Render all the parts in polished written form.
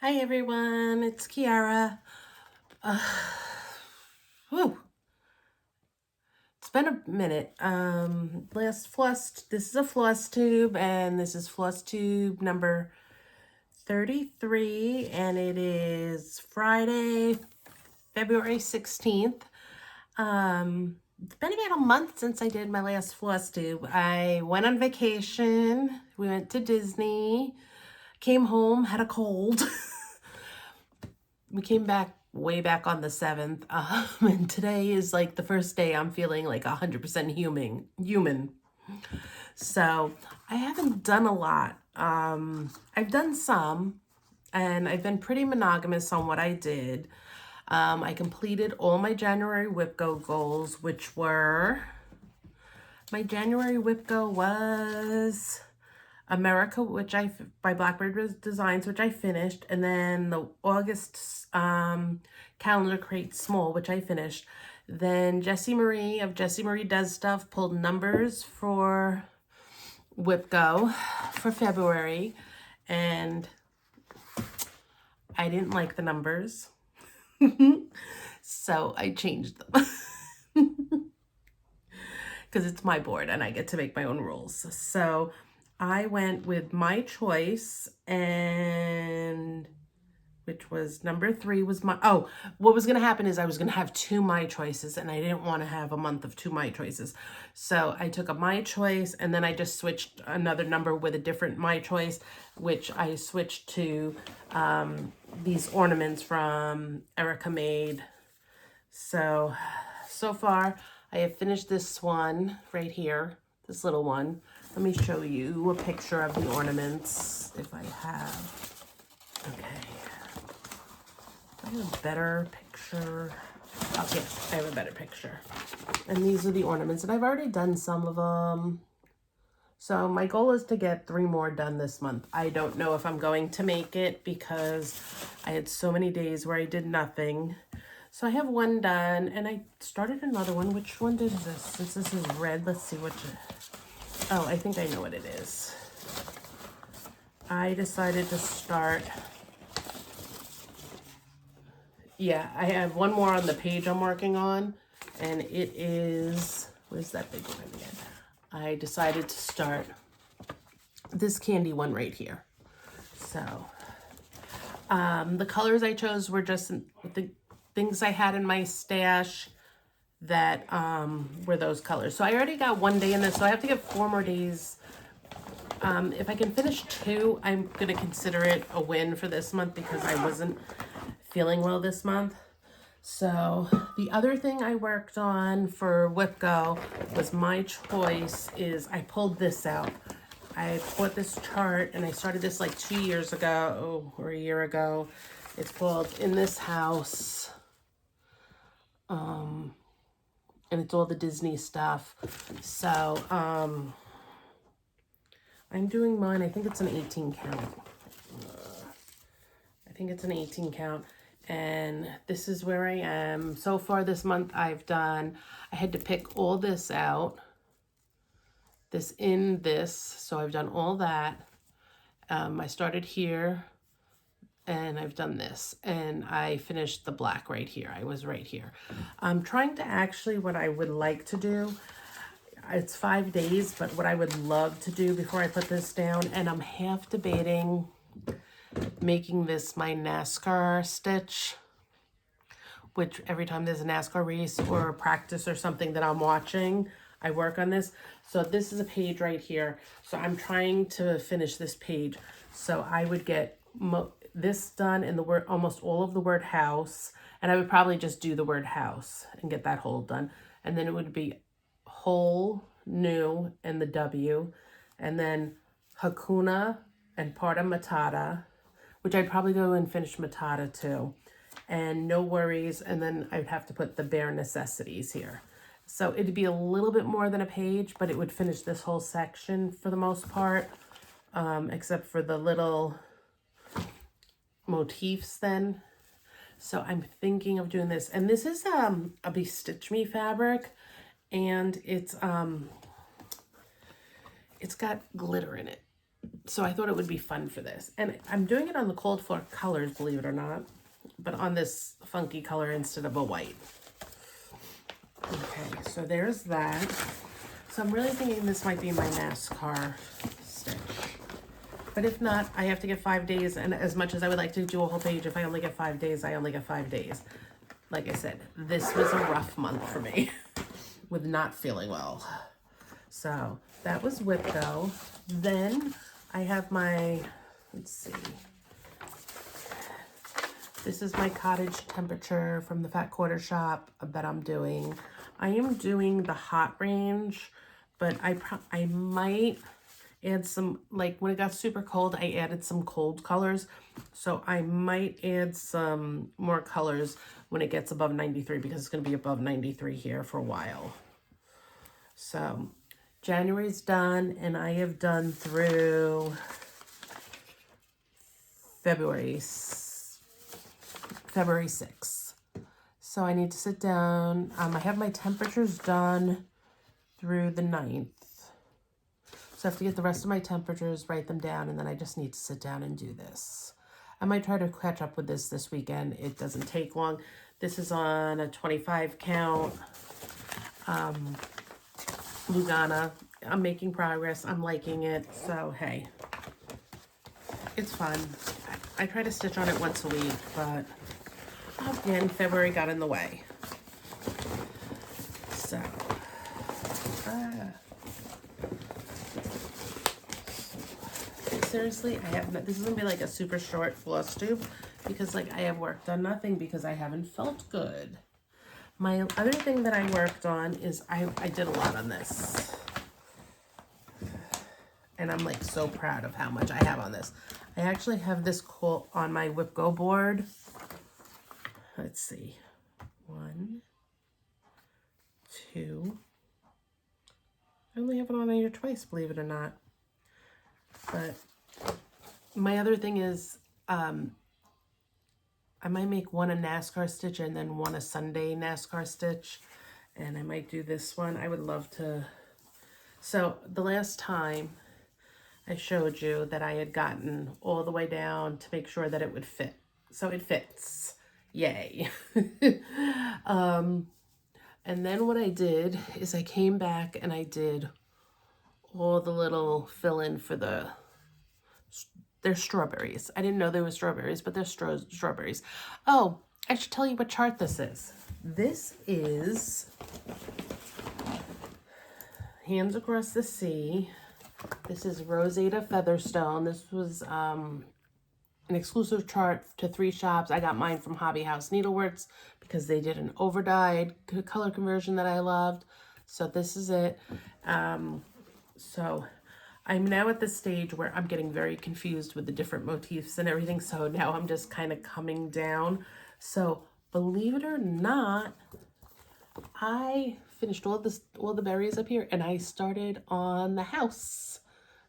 Hi everyone, it's Kiara. Uh, whew, it's been a minute. This is a Flosstube, and this is Flosstube number 33, and it is Friday, February 16th. It's been about a month since I did my last Flosstube. I went on vacation. We went to Disney, came home, had a cold. We came back way back on the 7th, and today is like the first day I'm feeling like 100% human. So I haven't done a lot. I've done some, and I've been pretty monogamous on what I did. I completed all my January WIPGO goals, which were, my January WIPGO was America, which by Blackbird Designs, which I finished, and then the August calendar crate small, which I finished. Then Jessie Marie of Jessie Marie Does Stuff pulled numbers for WIPGO for February, and I didn't like the numbers, so I changed them. Because it's my board and I get to make my own rules. So I went with my choice, and which was number 3 was my, what was going to happen is I was going to have 2 my choices, and I didn't want to have a month of 2 my choices. So I took a my choice, and then I just switched another number with a different my choice, which I switched to these ornaments from Erica Made. So far I have finished this one right here, this little one. Let me show you a picture of the ornaments if I have. Okay. I have a better picture. Okay, I have a better picture. And these are the ornaments, and I've already done some of them. So my goal is to get 3 more done this month. I don't know if I'm going to make it because I had so many days where I did nothing. So I have one done, and I started another one. Which one is this? Since this is red, let's see which. Oh, I think I know what it is. I decided to start. Yeah, I have one more on the page I'm working on, and it is, where's that big one again? I decided to start this candy one right here. So the colors I chose were just the things I had in my stash that were those colors. So I already got 1 day in this, so I have to get 4 more days. If I can finish 2, I'm gonna consider it a win for this month because I wasn't feeling well this month. So the other thing I worked on for WIPGO was my choice is I pulled this out. I bought this chart, and I started this like 2 years ago or a year ago. It's called In This House. And it's all the Disney stuff. So I'm doing mine. I think it's an 18 count. I think it's an 18 count. And this is where I am. So far this month I had to pick all this out. This in this. So I've done all that. I started here, and I've done this, and I finished the black right here. I was right here. I'm trying to actually, what I would like to do, it's 5 days, but what I would love to do before I put this down, and I'm half debating making this my NASCAR stitch, which every time there's a NASCAR race or a practice or something that I'm watching, I work on this. So this is a page right here. So I'm trying to finish this page. So I would get this done in the word, almost all of the word house. And I would probably just do the word house and get that whole done. And then it would be whole, new, and the W. And then Hakuna and part of Matata, which I'd probably go and finish Matata too. And no worries. And then I'd have to put the bare necessities here. So it'd be a little bit more than a page, but it would finish this whole section for the most part, except for the little motifs then. So I'm thinking of doing this. And this is a Be Stitch Me fabric, and it's got glitter in it. So I thought it would be fun for this. And I'm doing it on the cold for colors, believe it or not, but on this funky color instead of a white. Okay, so there's that. So I'm really thinking this might be my NASCAR stitch. But if not, I have to get 5 days. And as much as I would like to do a whole page, if I only get 5 days, I only get 5 days. Like I said, this was a rough month for me with not feeling well. So that was WIP though. Then I have my, let's see. This is my cottage temperature from the Fat Quarter Shop that I'm doing. I am doing the hot range, but I might add some, like when it got super cold, I added some cold colors. So I might add some more colors when it gets above 93 because it's going to be above 93 here for a while. So January's done and I have done through February 6th. So I need to sit down. I have my temperatures done through the 9th. So I have to get the rest of my temperatures, write them down, and then I just need to sit down and do this. I might try to catch up with this weekend. It doesn't take long. This is on a 25 count. Lugana. I'm making progress. I'm liking it. So, hey, it's fun. I try to stitch on it once a week, but again, February got in the way. So, seriously, I have this is gonna be like a super short Flosstube because like I have worked on nothing because I haven't felt good. My other thing that I worked on is I did a lot on this. And I'm like so proud of how much I have on this. I actually have this quote on my Whip Go board. Let's see. 1, 2. I only have it on here twice, believe it or not. But my other thing is, I might make one a NASCAR stitch and then one a Sunday NASCAR stitch. And I might do this one. I would love to. So the last time I showed you that I had gotten all the way down to make sure that it would fit. So it fits. Yay. And then what I did is I came back and I did all the little fill-in for they're strawberries. I didn't know they were strawberries, but they're strawberries. Oh, I should tell you what chart this is. This is Hands Across the Sea. This is Rosetta Featherstone. This was an exclusive chart to 3 shops. I got mine from Hobby House Needleworks because they did an overdyed color conversion that I loved. So this is it. So I'm now at the stage where I'm getting very confused with the different motifs and everything. So now I'm just kind of coming down. So believe it or not, I finished all the berries up here and I started on the house,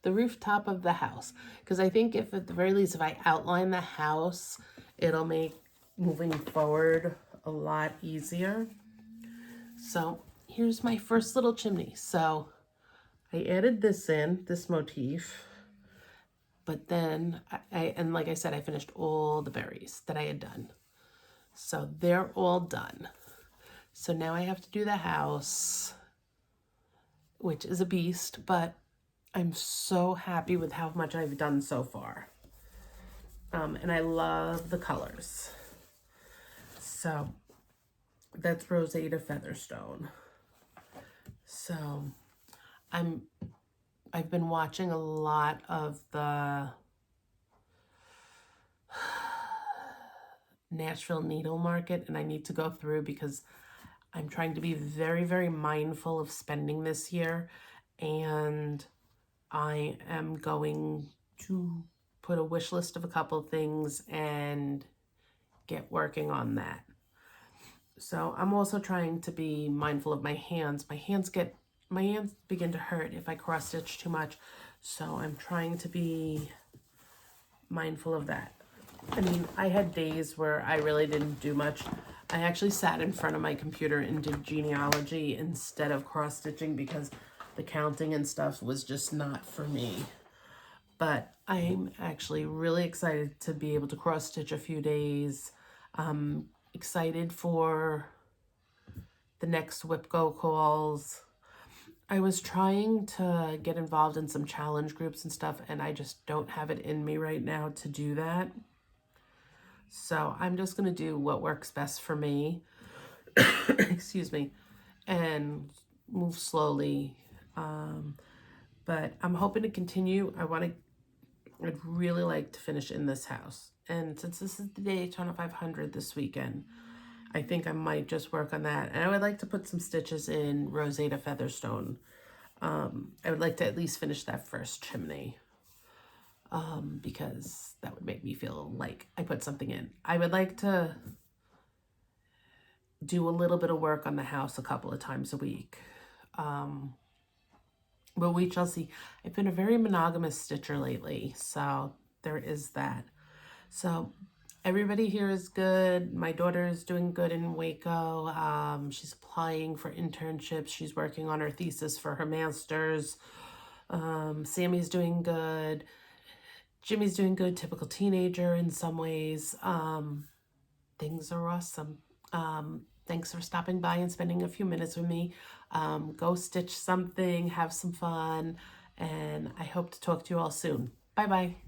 the rooftop of the house. Because I think if at the very least, if I outline the house, it'll make moving forward a lot easier. So here's my first little chimney. So I added this in, this motif, but then and like I said, I finished all the berries that I had done. So they're all done. So now I have to do the house, which is a beast, but I'm so happy with how much I've done so far. And I love the colors. So that's Rosetta Featherstone. So I've been watching a lot of the Nashville Needle Market, and I need to go through because I'm trying to be very, very mindful of spending this year, and I am going to put a wish list of a couple things and get working on that. So I'm also trying to be mindful of my hands. My hands begin to hurt if I cross stitch too much. So I'm trying to be mindful of that. I mean, I had days where I really didn't do much. I actually sat in front of my computer and did genealogy instead of cross stitching because the counting and stuff was just not for me. but I'm actually really excited to be able to cross stitch a few days. Excited for the next Whip Go calls. I was trying to get involved in some challenge groups and stuff, and I just don't have it in me right now to do that. So I'm just going to do what works best for me, excuse me, and move slowly. But I'm hoping to continue. I'd really like to finish in this house. And since this is the Daytona 500 this weekend, I think I might just work on that. And I would like to put some stitches in Rosetta Featherstone. I would like to at least finish that first chimney. Because that would make me feel like I put something in. I would like to do a little bit of work on the house a couple of times a week. But we shall see. I've been a very monogamous stitcher lately, so there is that. So everybody here is good. My daughter is doing good in Waco. She's applying for internships. She's working on her thesis for her master's. Sammy's doing good. Jimmy's doing good. Typical teenager in some ways. Things are awesome. Thanks for stopping by and spending a few minutes with me. Go stitch something, have some fun, and I hope to talk to you all soon. Bye-bye.